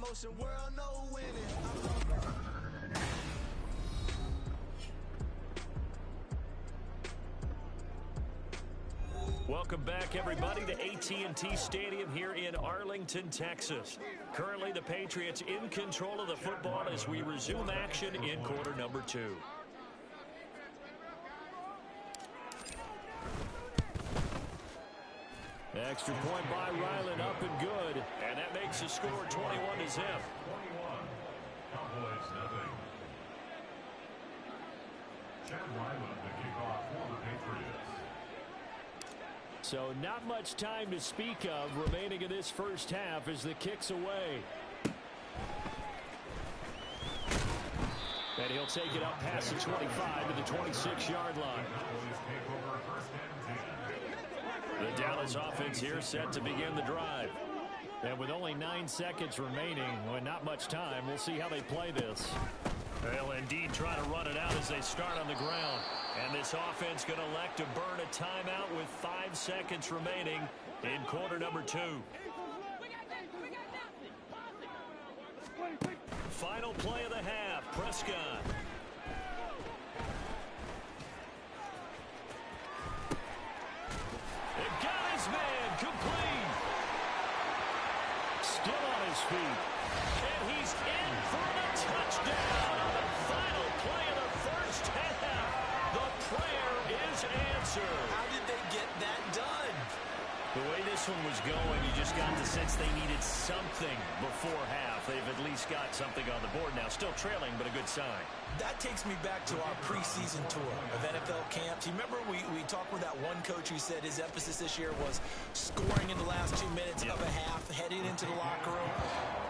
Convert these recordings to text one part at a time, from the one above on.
motion, world no winning. Welcome back, everybody, to AT&T Stadium here in Arlington, Texas. Currently, the Patriots in control of the football as we resume action in quarter number 2. Extra point by Ryland, up and good. And that makes the score 21-0. 21. Cowboys nothing. Chad Ryland to kick off for the Patriots. So not much time to speak of remaining in this first half as the kick's away. And he'll take it up past the 25 to the 26-yard line. The Dallas offense here set to begin the drive. And with only 9 seconds remaining, well, not much time, we'll see how they play this. They'll indeed try to run it out as they start on the ground. And this offense going to elect to burn a timeout with 5 seconds remaining in quarter number 2. Final play of the half, Prescott. It got his man complete. Still on his feet. And he's in for the touchdown on the final play of the first half. The prayer is answered. How did they get that done? The way this one was going, you just got the sense they needed something before half. They've at least got something on the board now. Still trailing, but a good sign. That takes me back to our preseason tour of NFL camps. You remember we talked with that one coach who said his emphasis this year was scoring in the last 2 minutes of a half, heading into the locker room.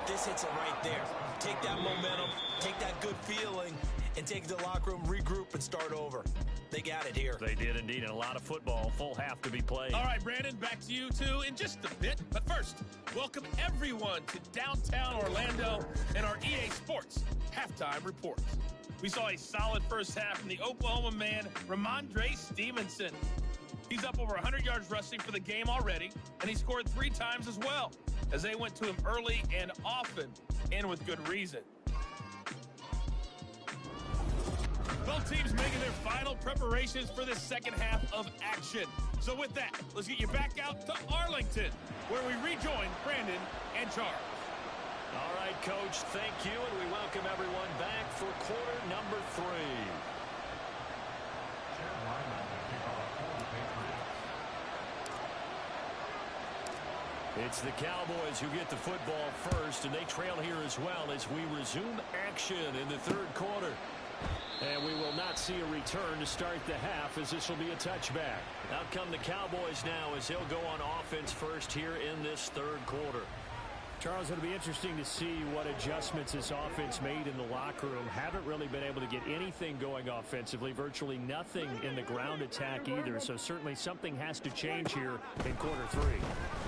This hits it right there. Take that momentum, take that good feeling, and take it to the locker room, regroup, and start over. They got it here. They did indeed, and a lot of football, full half to be played. All right, Brandon, back to you two in just a bit. But first, welcome everyone to downtown Orlando and our EA Sports halftime reports. We saw a solid first half from the Oklahoma man, Ramondre Stevenson. He's up over 100 yards rushing for the game already, and he scored 3 times as well, as they went to him early and often, and with good reason. Both teams making their final preparations for the second half of action. So with that, let's get you back out to Arlington, where we rejoin Brandon and Charles. All right, Coach, thank you, and we welcome everyone back for quarter number 3. It's the Cowboys who get the football first, and they trail here as well as we resume action in the third quarter. And we will not see a return to start the half, as this will be a touchback. Out come the Cowboys now as they'll go on offense first here in this third quarter. Charles, it'll be interesting to see what adjustments this offense made in the locker room. Haven't really been able to get anything going offensively, virtually nothing in the ground attack either. So certainly something has to change here in quarter 3.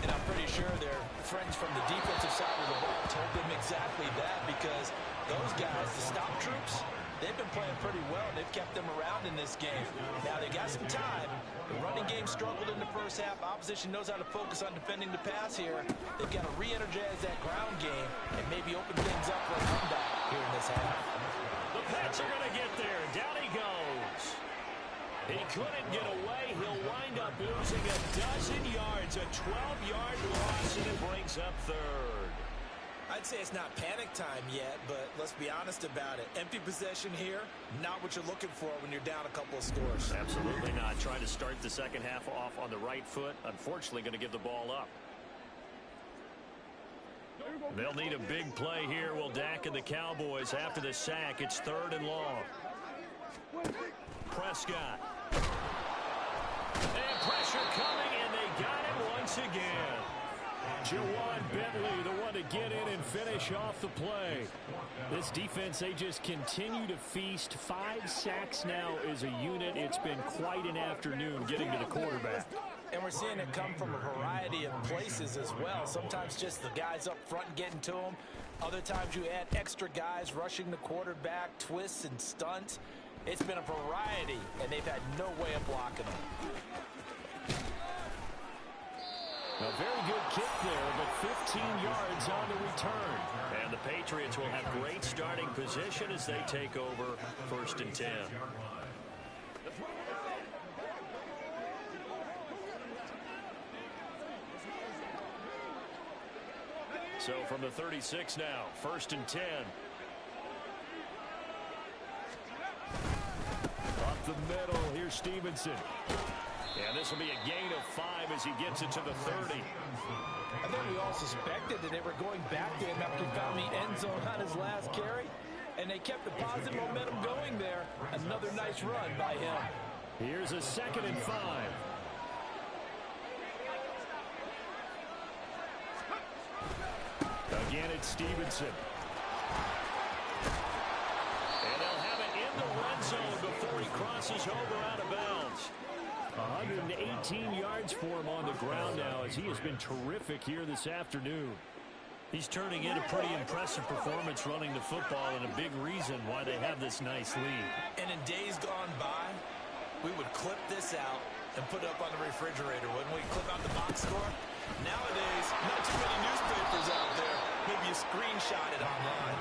And I'm pretty sure their friends from the defensive side of the ball told them exactly that, because those guys, the stop troops, they've been playing pretty well. They've kept them around in this game. Now they got some time. The running game struggled in the first half. Opposition knows how to focus on defending the pass here. They've got to re-energize that ground game and maybe open things up for a comeback here in this half. The Pats are going to get there. Down he goes. He couldn't get away. He'll wind up losing a dozen yards. A 12-yard loss, and it brings up third. I'd say it's not panic time yet, but let's be honest about it. Empty possession here, not what you're looking for when you're down a couple of scores. Absolutely not. Trying to start the second half off on the right foot. Unfortunately, going to give the ball up. They'll need a big play here. Will Dak and the Cowboys after the sack. It's 3rd and long. Prescott. And pressure coming, and they got him once again. Jawan Bentley, the one to get in and finish off the play. This defense, they just continue to feast. 5 sacks now as a unit. It's been quite an afternoon getting to the quarterback. And we're seeing it come from a variety of places as well. Sometimes just the guys up front getting to them. Other times you add extra guys rushing the quarterback, twists and stunts. It's been a variety, and they've had no way of blocking them. A very good kick there, but 15 yards on the return. And the Patriots will have great starting position as they take over 1st and 10. So from the 36 now, 1st and 10. Up the middle, here's Stevenson. And this will be a gain of 5 as he gets it to the 30. I think we all suspected that they were going back to him after he found the end zone on his last carry. And they kept the positive momentum going there. Another nice run by him. Here's a 2nd and 5. Again, it's Stevenson. And they'll have it in the red zone before he crosses over out of bounds. 118 yards for him on the ground now as he has been terrific here this afternoon. He's turning in a pretty impressive performance running the football and a big reason why they have this nice lead. And in days gone by, we would clip this out and put it up on the refrigerator, wouldn't we? Clip out the box score. Nowadays, not too many newspapers out there. Maybe you screenshot it online.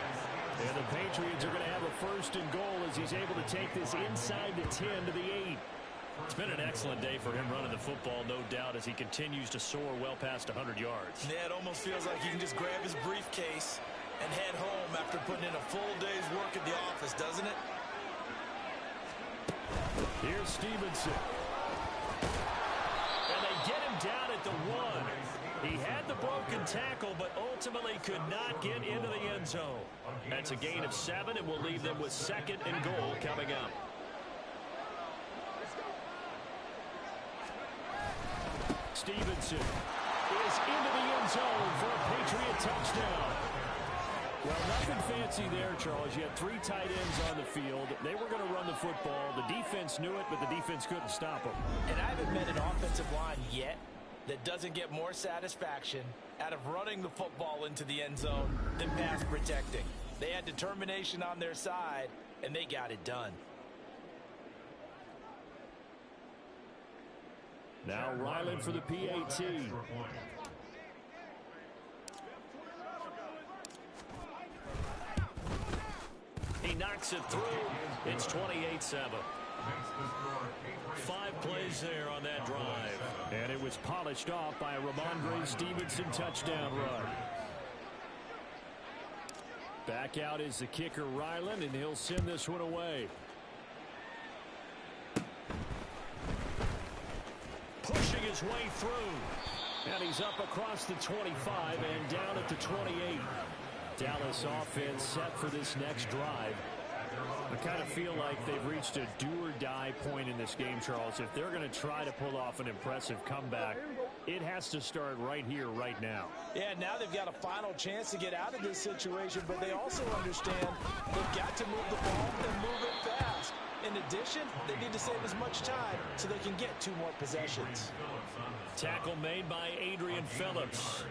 And the Patriots are going to have a 1st and goal as he's able to take this inside the 10 to the 8. It's been an excellent day for him running the football, no doubt, as he continues to soar well past 100 yards. Yeah, it almost feels like he can just grab his briefcase and head home after putting in a full day's work at the office, doesn't it? Here's Stevenson. And they get him down at the 1. He had the broken tackle, but ultimately could not get into the end zone. That's a gain of 7, and will leave them with 2nd and goal coming up. Stevenson is into the end zone for a Patriot touchdown. Well, nothing fancy there, Charles. You had 3 tight ends on the field. They were going to run the football. The defense knew it, but the defense couldn't stop them. And I haven't met an offensive line yet that doesn't get more satisfaction out of running the football into the end zone than pass protecting. They had determination on their side, and they got it done. Now Ryland for the PAT. He knocks it through. It's 28-7. 5 plays there on that drive. And it was polished off by a Ramondre Stevenson touchdown run. Back out is the kicker, Ryland, and he'll send this one away. Pushing his way through. And he's up across the 25 and down at the 28. Dallas offense set for this next drive. I kind of feel like they've reached a do-or-die point in this game, Charles. If they're going to try to pull off an impressive comeback, it has to start right here, right now. Yeah, now they've got a final chance to get out of this situation, but they also understand they've got to move the ball and move it fast. In addition, they need to save as much time so they can get 2 more possessions. Tackle made by Adrian Phillips.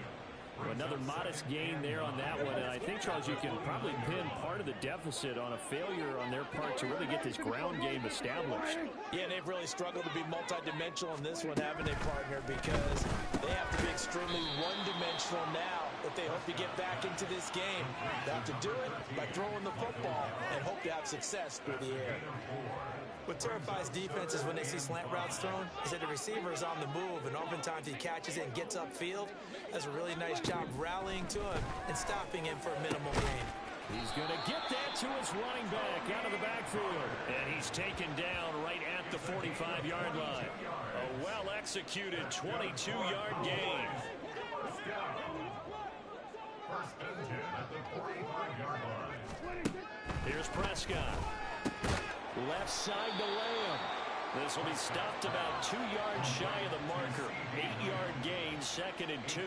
Another modest gain there on that one, and I think, Charles, you can probably pin part of the deficit on a failure on their part to really get this ground game established. Yeah, they've really struggled to be multidimensional in this one, haven't they, partner, because they have to be extremely one-dimensional now if they hope to get back into this game. They have to do it by throwing the football and hope to have success through the air. What terrifies defenses when they see slant routes thrown is that the receiver is on the move, and oftentimes he catches it and gets upfield. Does a really nice job rallying to him and stopping him for a minimal gain. He's going to get that to his running back out of the backfield. And he's taken down right at the 45-yard line. A well-executed 22-yard gain. Here's Prescott. Left side to Lamb. This will be stopped about 2 yards shy of the marker. 8-yard gain, 2nd and 2.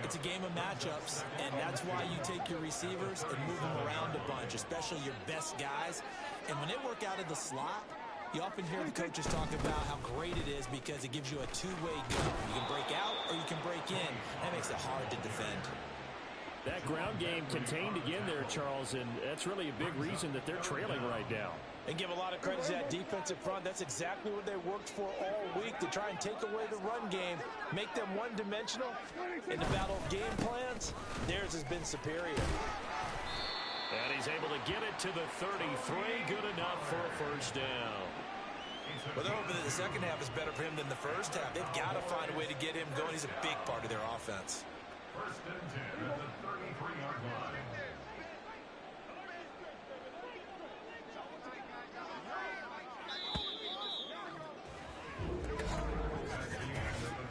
It's a game of matchups, and that's why you take your receivers and move them around a bunch, especially your best guys. And when they work out of the slot, you often hear the coaches talk about how great it is because it gives you a 2-way go. You can break out or you can break in. That makes it hard to defend. That ground game contained again there, Charles, and that's really a big reason that they're trailing right now. And give a lot of credit to that defensive front. That's exactly what they worked for all week, to try and take away the run game, make them one-dimensional. In the battle of game plans, theirs has been superior. And he's able to get it to the 33. Good enough for a first down. Well, they're hoping that the second half is better for him than the first half. They've got to find a way to get him going. He's a big part of their offense. First and 10 at the 33-yard line.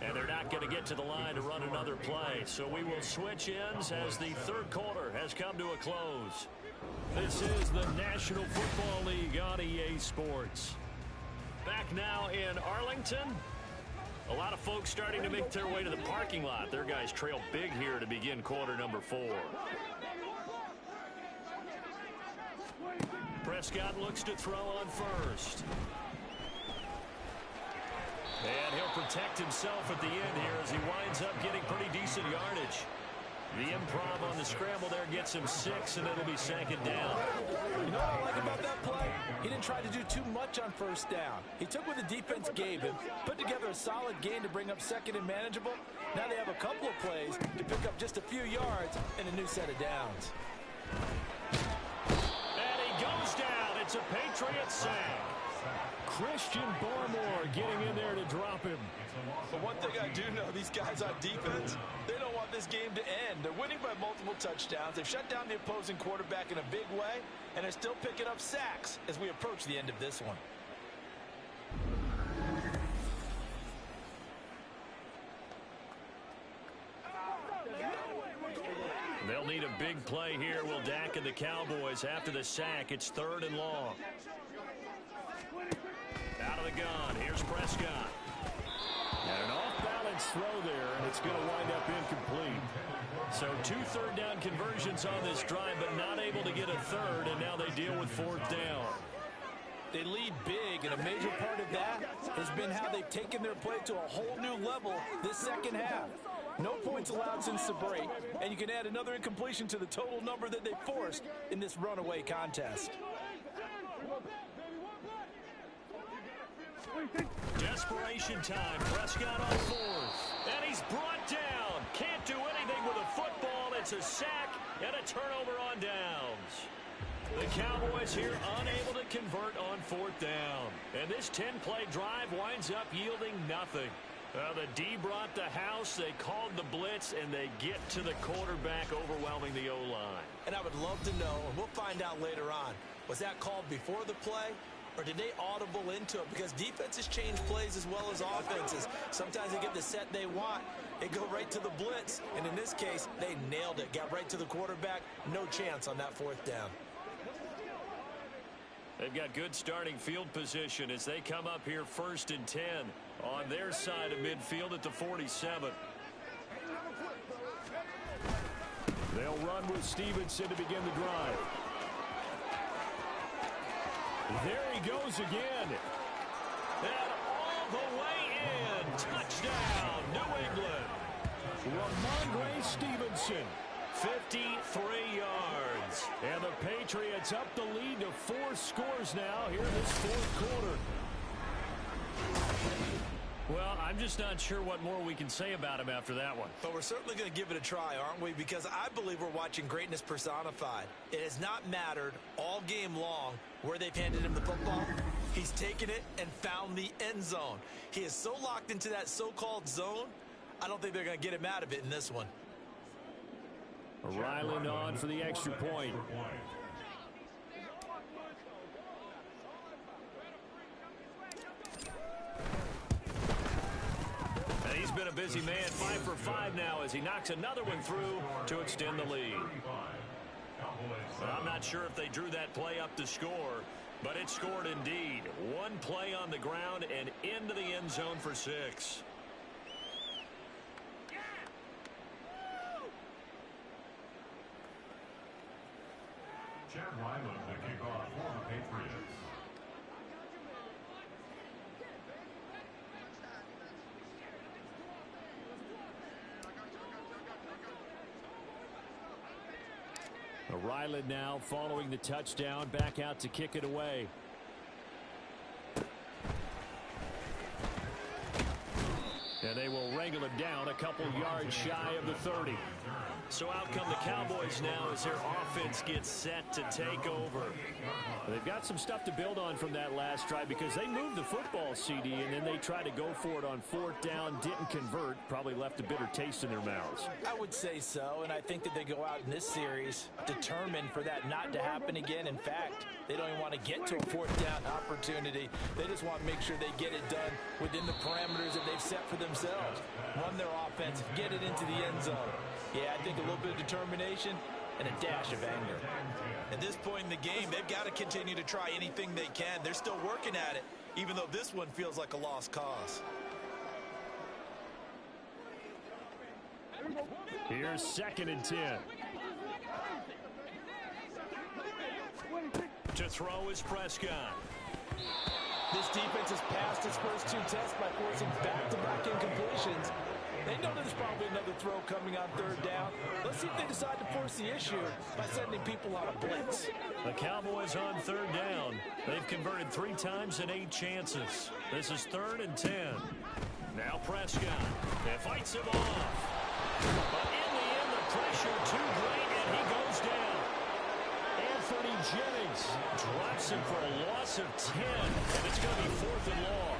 And they're not going to get to the line to run another play. So we will switch ends as the third quarter has come to a close. This is the National Football League on EA Sports. Back now in Arlington. A lot of folks starting to make their way to the parking lot. Their guys trail big here to begin quarter number 4. Prescott looks to throw on first. And he'll protect himself at the end here as he winds up getting pretty decent yardage. The improv on the scramble there gets him 6, and it'll be second down. You know what I like about that play? He didn't try to do too much on first down. He took what the defense gave him, put together a solid gain to bring up second and manageable. Now they have a couple of plays to pick up just a few yards and a new set of downs. And he goes down. It's a Patriot sack. Christian Barmore getting in there to drop him. But one thing I do know, these guys on defense, they don't want this game to end. They're winning by multiple touchdowns. They've shut down the opposing quarterback in a big way, and they're still picking up sacks as we approach the end of this one. They'll need a big play here, will Dak and the Cowboys. After the sack, it's 3rd and long. Out of the gun, here's Prescott. And an off-balance throw there, and it's going to wind up incomplete. So 2 third-down conversions on this drive, but not able to get a third, and now they deal with 4th down. They lead big, and a major part of that has been how they've taken their play to a whole new level this second half. No points allowed since the break, and you can add another incompletion to the total number that they forced in this runaway contest. Desperation time. Prescott on 4th. And he's brought down. Can't do anything with a football. It's a sack and a turnover on downs. The Cowboys here unable to convert on 4th down. And this 10-play drive winds up yielding nothing. The D brought the house. They called the blitz, and they get to the quarterback, overwhelming the O-line. And I would love to know, and we'll find out later on, was that called before the play? Or did they audible into it? Because defenses change plays as well as offenses. Sometimes they get the set they want. They go right to the blitz. And in this case, they nailed it. Got right to the quarterback. No chance on that 4th down. They've got good starting field position as they come up here 1st and 10 on their side of midfield at the 47. They'll run with Stevenson to begin the drive. There he goes again. And all the way in. Touchdown, New England. Ramondre Stevenson, 53 yards. And the Patriots up the lead to 4 scores now here in this 4th quarter. Well, I'm just not sure what more we can say about him after that one. But we're certainly going to give it a try, aren't we? Because I believe we're watching greatness personified. It has not mattered all game long where they've handed him the football. He's taken it and found the end zone. He is so locked into that so-called zone, I don't think they're going to get him out of it in this one. Ryland on for the extra point. And he's been a busy man, 5 for 5 now as he knocks another one through to extend the lead. But I'm not sure if they drew that play up to score, but it scored indeed. One play on the ground and into the end zone for 6. Chad Ryland to kick off for the Patriots. Ryland now following the touchdown, back out to kick it away. And they will wrangle him down a couple yards shy of the 30. So out come the Cowboys now as their offense gets set to take over. They've got some stuff to build on from that last drive because they moved the football, CD, and then they tried to go for it on 4th down, didn't convert, probably left a bitter taste in their mouths. I would say so, and I think that they go out in this series determined for that not to happen again. In fact, they don't even want to get to a 4th down opportunity. They just want to make sure they get it done within the parameters that they've set for themselves. Run their offense, get it into the end zone. Yeah, I think a little bit of determination and a dash of anger. At this point in the game, they've got to continue to try anything they can. They're still working at it, even though this one feels like a lost cause. Here's 2nd and 10. To throw is Prescott. This defense has passed its first 2 tests by forcing back-to-back incompletions. They know there's probably another throw coming on 3rd down. Let's see if they decide to force the issue by sending people on a blitz. The Cowboys on 3rd down. They've converted 3 times in 8 chances. This is 3rd and 10. Now Prescott. They fights him off. But in the end, the pressure too great, and he goes down. Anthony Jennings drops him for a loss of 10, and it's going to be 4th and long.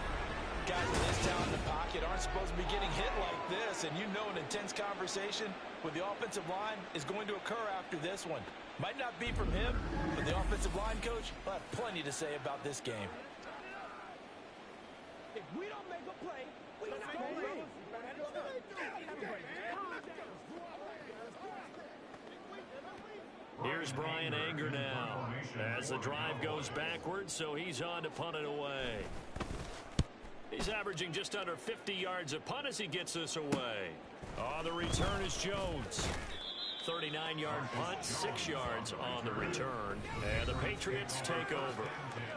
Guys with this talent in the pocket aren't supposed to be getting hit like this, and you know an intense conversation with the offensive line is going to occur after this one. Might not be from him, but the offensive line coach will have plenty to say about this game. If we don't make a play, we're not going to win. Here's Brian Anger now as the drive goes backwards, so he's on to punt it away. He's averaging just under 50 yards a punt as he gets this away. On the return is Jones. 39-yard punt, 6 yards on the return. And the Patriots take over.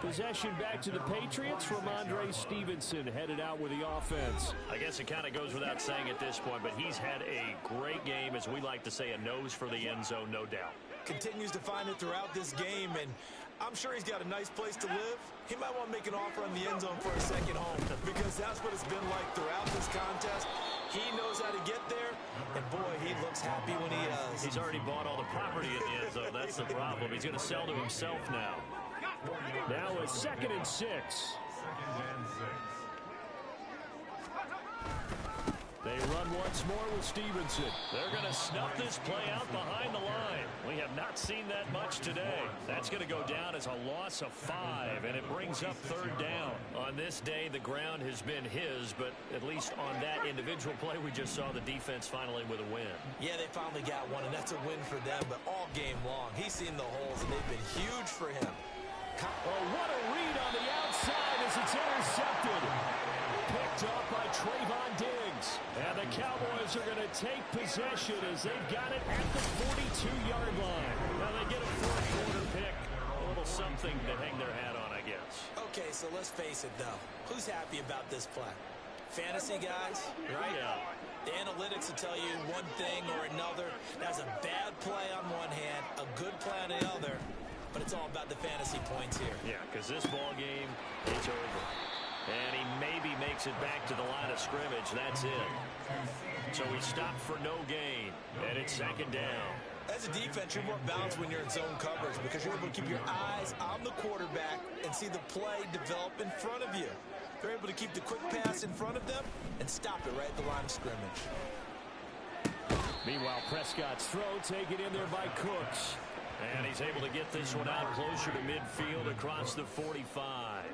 Possession back to the Patriots. Ramondre Stevenson headed out with the offense. I guess it kind of goes without saying at this point, but he's had a great game, as we like to say, a nose for the end zone, no doubt. Continues to find it throughout this game, and I'm sure he's got a nice place to live. He might want to make an offer on the end zone for a second home because that's what it's been like throughout this contest. He knows how to get there, and boy, he looks happy when he does. He's already bought all the property in the end zone. That's the problem. He's going to sell to himself now. Now it's 2nd and 6. They run once more with Stevenson. They're going to snuff this play out behind the line. We have not seen that much today. That's going to go down as a loss of 5, and it brings up 3rd down. On this day, the ground has been his, but at least on that individual play, we just saw the defense finally with a win. Yeah, they finally got one, and that's a win for them, but all game long, he's seen the holes, and they've been huge for him. Oh, what a read on the outside as it's intercepted. Picked up by Trayvon Diggs. And the Cowboys are going to take possession as they've got it at the 42-yard line. Now they get a 4th quarter pick. A little something to hang their hat on, I guess. Okay, so let's face it, though. Who's happy about this play? Fantasy guys, right? Yeah. The analytics will tell you one thing or another. That's a bad play on one hand, a good play on the other. But it's all about the fantasy points here. Yeah, because this ball game is over. And he maybe makes it back to the line of scrimmage. That's it. So he stopped for no gain. And it's 2nd down. As a defense, you're more balanced when you're in zone coverage because you're able to keep your eyes on the quarterback and see the play develop in front of you. They're able to keep the quick pass in front of them and stop it right at the line of scrimmage. Meanwhile, Prescott's throw taken in there by Cooks. And he's able to get this one out closer to midfield across the 45.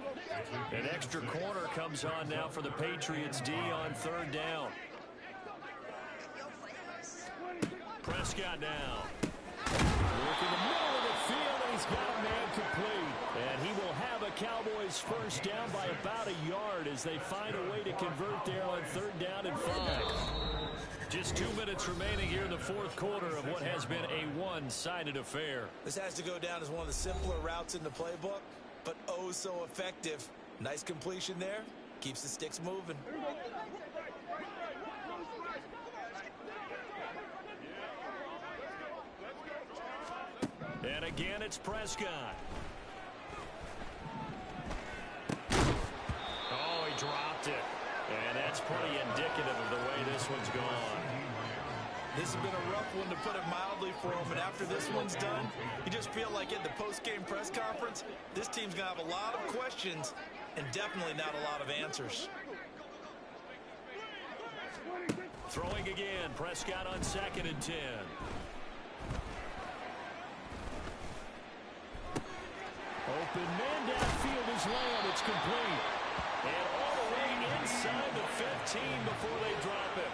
An extra corner comes on now for the Patriots D on 3rd down. Prescott now. Look in the middle of the field, and he's got a man complete. And he will have a Cowboys 1st down by about a yard as they find a way to convert there on 3rd down and 5. Just 2 minutes remaining here in the 4th quarter of what has been a one-sided affair. This has to go down as one of the simpler routes in the playbook, but oh so effective. Nice completion there. Keeps the sticks moving. And again, it's Prescott. Oh, he dropped it. And that's pretty indicative of the way this one's gone. This has been a rough one, to put it mildly, for him. And after this one's done, you just feel like at the post-game press conference, this team's going to have a lot of questions and definitely not a lot of answers. Throwing again, Prescott on 2nd and 10. Open man downfield is Lamb. It's complete. And all the way inside the 15 before they drop it.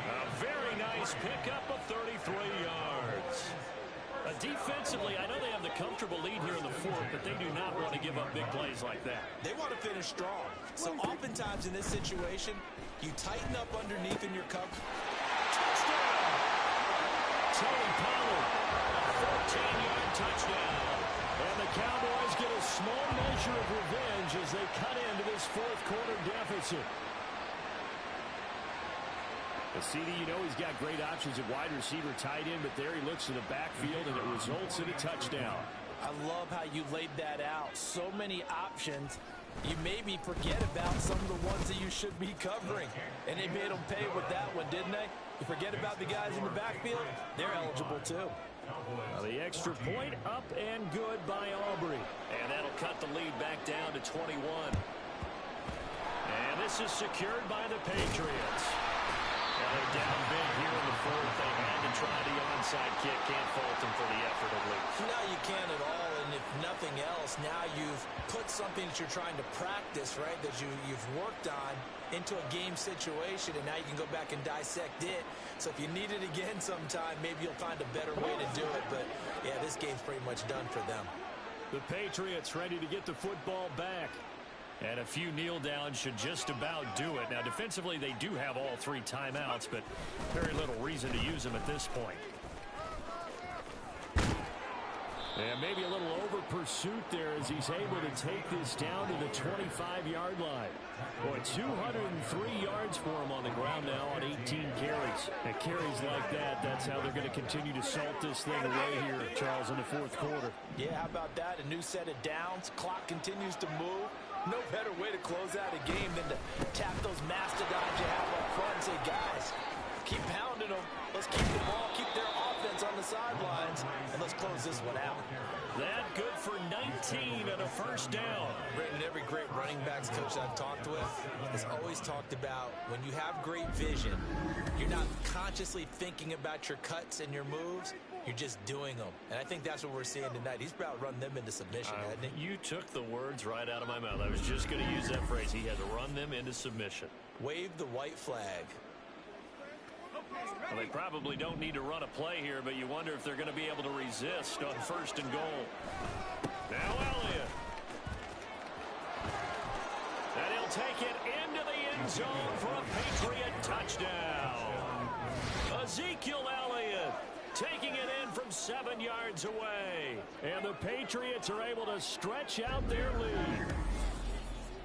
A very nice pickup of 33 yards. Defensively, I know they have the comfortable lead here in the 4th, but they do not want to give up big plays like that. They want to finish strong. So oftentimes in this situation, you tighten up underneath in your cover. Touchdown! Tony Pollard, a 14-yard touchdown. And the Cowboys get a small measure of revenge as they cut into this 4th quarter deficit. CD, you know he's got great options at wide receiver, tight end, but there he looks to the backfield, and it results in a touchdown. I love how you laid that out. So many options. You maybe forget about some of the ones that you should be covering. And they made them pay with that one, didn't they? You forget about the guys in the backfield, they're eligible too. Well, the extra point up and good by Aubrey. And that'll cut the lead back down to 21. And this is secured by the Patriots. They're down big here in the 4th. They had to try the onside kick. Can't fault them for the effort, at least. No, you can't at all. And if nothing else, now you've put something that you're trying to practice, right, that you've worked on into a game situation, and now you can go back and dissect it. So if you need it again sometime, maybe you'll find a better way to do it. But, yeah, this game's pretty much done for them. The Patriots ready to get the football back. And a few kneel downs should just about do it. Now, defensively, they do have all 3 timeouts, but very little reason to use them at this point. And maybe a little over pursuit there as he's able to take this down to the 25-yard line. Boy, 203 yards for him on the ground now on 18 carries. And carries like that, that's how they're going to continue to salt this thing away here, Charles, in the 4th quarter. Yeah, how about that? A new set of downs. Clock continues to move. No better way to close out a game than to tap those mastodons you have up front and say, guys, keep pounding them. Let's keep the ball, keep their offense on the sidelines, and let's close this one out. That good for 19 and a first down. Brenton, every great running backs coach I've talked with has always talked about when you have great vision, you're not consciously thinking about your cuts and your moves. You're just doing them. And I think that's what we're seeing tonight. He's about to run them into submission, hasn't he? You took the words right out of my mouth. I was just going to use that phrase. He has run them into submission. Wave the white flag. Well, they probably don't need to run a play here, but you wonder if they're going to be able to resist on 1st and goal. Now Elliott. And he'll take it into the end zone for a Patriot touchdown. Ezekiel Elliott taking it in from 7 yards away. And the Patriots are able to stretch out their lead.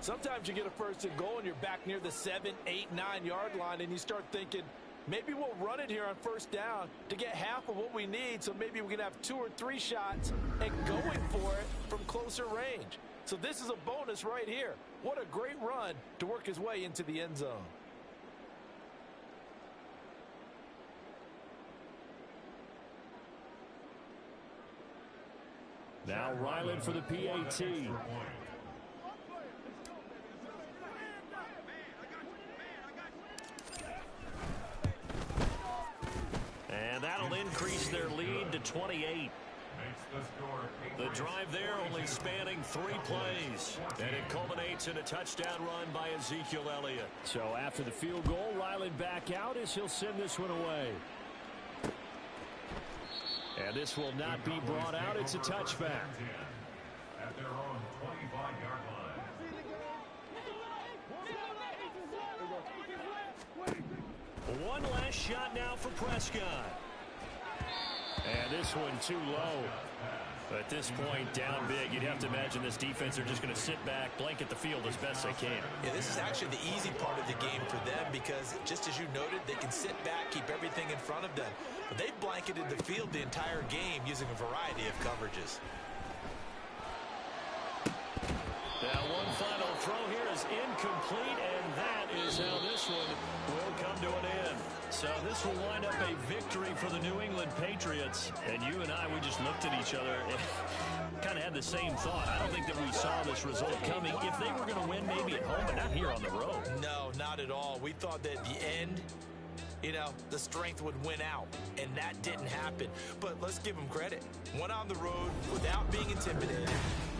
Sometimes you get a 1st and goal and you're back near the 7, 8, 9-yard line and you start thinking, maybe we'll run it here on 1st down to get half of what we need, so maybe we can have 2 or 3 shots and going for it from closer range. So this is a bonus right here. What a great run to work his way into the end zone. Now Ryland for the PAT. And that'll increase their lead to 28. The drive there only spanning 3 plays. And it culminates in a touchdown run by Ezekiel Elliott. So after the field goal, Ryland back out as he'll send this one away. And this will not be brought out. It's a touchback. At their own 25-yard line. One last shot now for Prescott. And this one too low. At this point, down big, you'd have to imagine this defense are just going to sit back, blanket the field as best they can. Yeah, this is actually the easy part of the game for them because, just as you noted, they can sit back, keep everything in front of them. But they've blanketed the field the entire game using a variety of coverages. Now, one final throw here is incomplete, and that is how this one will come to an end. So this will wind up a victory for the New England Patriots. And you and I, we just looked at each other and kind of had the same thought. I don't think that we saw this result coming. If they were going to win, maybe at home, but not here on the road. No, not at all. We thought that at the end, you know, the strength would win out, and that didn't happen. But let's give them credit. Went on the road without being intimidated.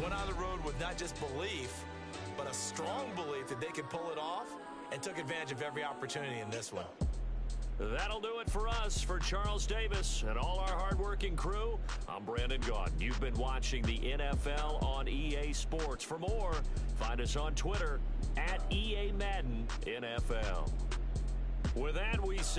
Went on the road with not just belief, but a strong belief that they could pull it off, and took advantage of every opportunity in this one. That'll do it for us. For Charles Davis and all our hardworking crew, I'm Brandon Gaudin. You've been watching the NFL on EA Sports. For more, find us on Twitter @EA Madden NFL. With that, we